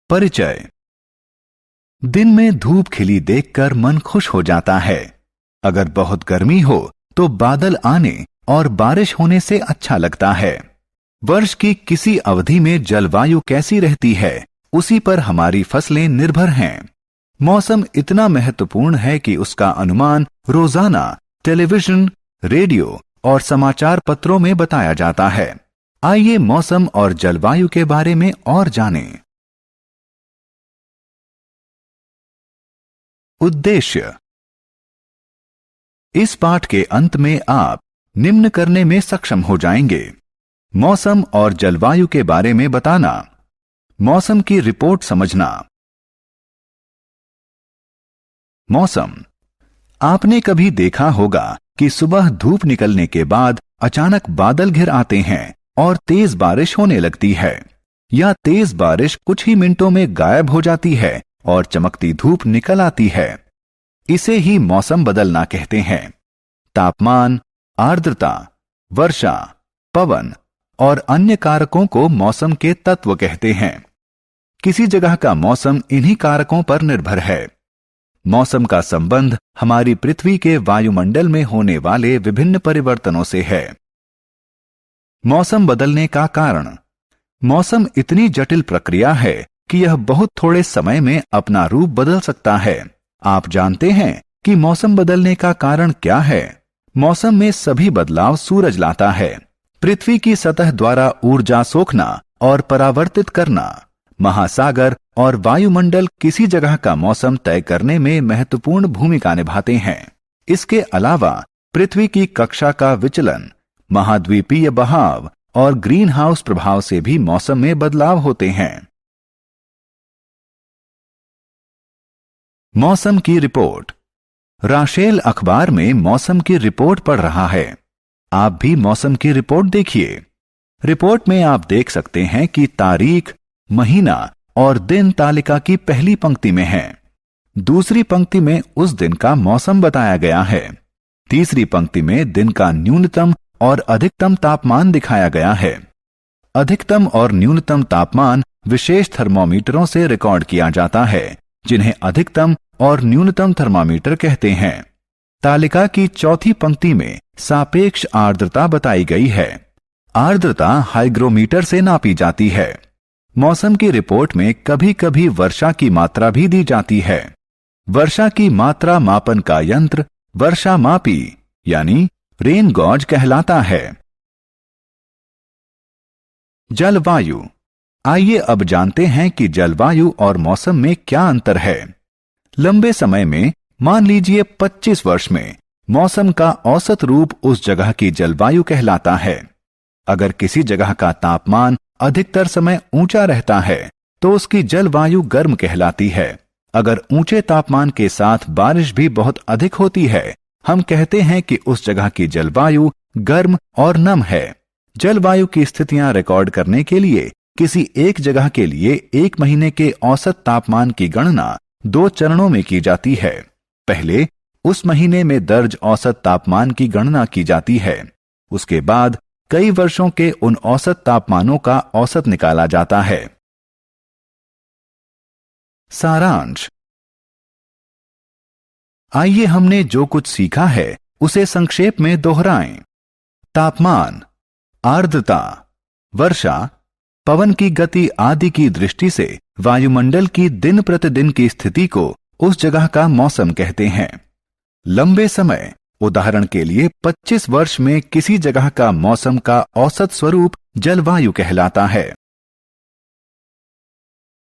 परिचय। दिन में धूप खिली देखकर मन खुश हो जाता है। अगर बहुत गर्मी हो तो बादल आने और बारिश होने से अच्छा लगता है। वर्ष की किसी अवधि में जलवायु कैसी रहती है, उसी पर हमारी फसलें निर्भर हैं। मौसम इतना महत्वपूर्ण है कि उसका अनुमान रोजाना टेलीविजन, रेडियो और समाचार पत्रों में बताया जाता है। आइए मौसम और जलवायु के बारे में और जानें। उद्देश्य। इस पाठ के अंत में आप निम्न करने में सक्षम हो जाएंगे: मौसम और जलवायु के बारे में बताना, मौसम की रिपोर्ट समझना। मौसम। आपने कभी देखा होगा कि सुबह धूप निकलने के बाद अचानक बादल घिर आते हैं और तेज बारिश होने लगती है, या तेज बारिश कुछ ही मिनटों में गायब हो जाती है और चमकती धूप निकल आती है। इसे ही मौसम बदलना कहते हैं। तापमान, आर्द्रता, वर्षा, पवन और अन्य कारकों को मौसम के तत्व कहते हैं। किसी जगह का मौसम इन्हीं कारकों पर निर्भर है। मौसम का संबंध हमारी पृथ्वी के वायुमंडल में होने वाले विभिन्न परिवर्तनों से है। मौसम बदलने का कारण। मौसम इतनी जटिल प्रक्रिया है कि यह बहुत थोड़े समय में अपना रूप बदल सकता है। आप जानते हैं कि मौसम बदलने का कारण क्या है? मौसम में सभी बदलाव सूरज लाता है। पृथ्वी की सतह द्वारा ऊर्जा सोखना और परावर्तित करना। महासागर और वायुमंडल किसी जगह का मौसम तय करने में महत्वपूर्ण भूमिका निभाते हैं। इसके अलावा पृथ्वी की कक्षा का विचलन, महाद्वीपीय बहाव और ग्रीन हाउस प्रभाव से भी मौसम में बदलाव होते हैं। मौसम की रिपोर्ट। राशेल अखबार में मौसम की रिपोर्ट पढ़ रहा है। आप भी मौसम की रिपोर्ट देखिए। रिपोर्ट में आप देख सकते हैं कि तारीख, महीना और दिन तालिका की पहली पंक्ति में है। दूसरी पंक्ति में उस दिन का मौसम बताया गया है। तीसरी पंक्ति में दिन का न्यूनतम और अधिकतम तापमान दिखाया गया है। अधिकतम और न्यूनतम तापमान विशेष थर्मोमीटरों से रिकॉर्ड किया जाता है, जिन्हें अधिकतम और न्यूनतम थर्मामीटर कहते हैं। तालिका की चौथी पंक्ति में सापेक्ष आर्द्रता बताई गई है। आर्द्रता हाइग्रोमीटर से नापी जाती है। मौसम की रिपोर्ट में कभी कभी वर्षा की मात्रा भी दी जाती है। वर्षा की मात्रा मापन का यंत्र वर्षा मापी यानी रेन गॉज कहलाता है। जलवायु। आइए अब जानते हैं कि जलवायु और मौसम में क्या अंतर है। लंबे समय में, मान लीजिए 25 वर्ष में, मौसम का औसत रूप उस जगह की जलवायु कहलाता है। अगर किसी जगह का तापमान अधिकतर समय ऊंचा रहता है तो उसकी जलवायु गर्म कहलाती है। अगर ऊंचे तापमान के साथ बारिश भी बहुत अधिक होती है, हम कहते हैं कि उस जगह की जलवायु गर्म और नम है। जलवायु की स्थितियां रिकॉर्ड करने के लिए किसी एक जगह के लिए एक महीने के औसत तापमान की गणना 2 चरणों में की जाती है। पहले उस महीने में दर्ज औसत तापमान की गणना की जाती है। उसके बाद कई वर्षों के उन औसत तापमानों का औसत निकाला जाता है। सारांश। आइए हमने जो कुछ सीखा है उसे संक्षेप में दोहराएं। तापमान, आर्द्रता, वर्षा, पवन की गति आदि की दृष्टि से वायुमंडल की दिन प्रतिदिन की स्थिति को उस जगह का मौसम कहते हैं। लंबे समय, उदाहरण के लिए 25 वर्ष में किसी जगह का मौसम का औसत स्वरूप जलवायु कहलाता है।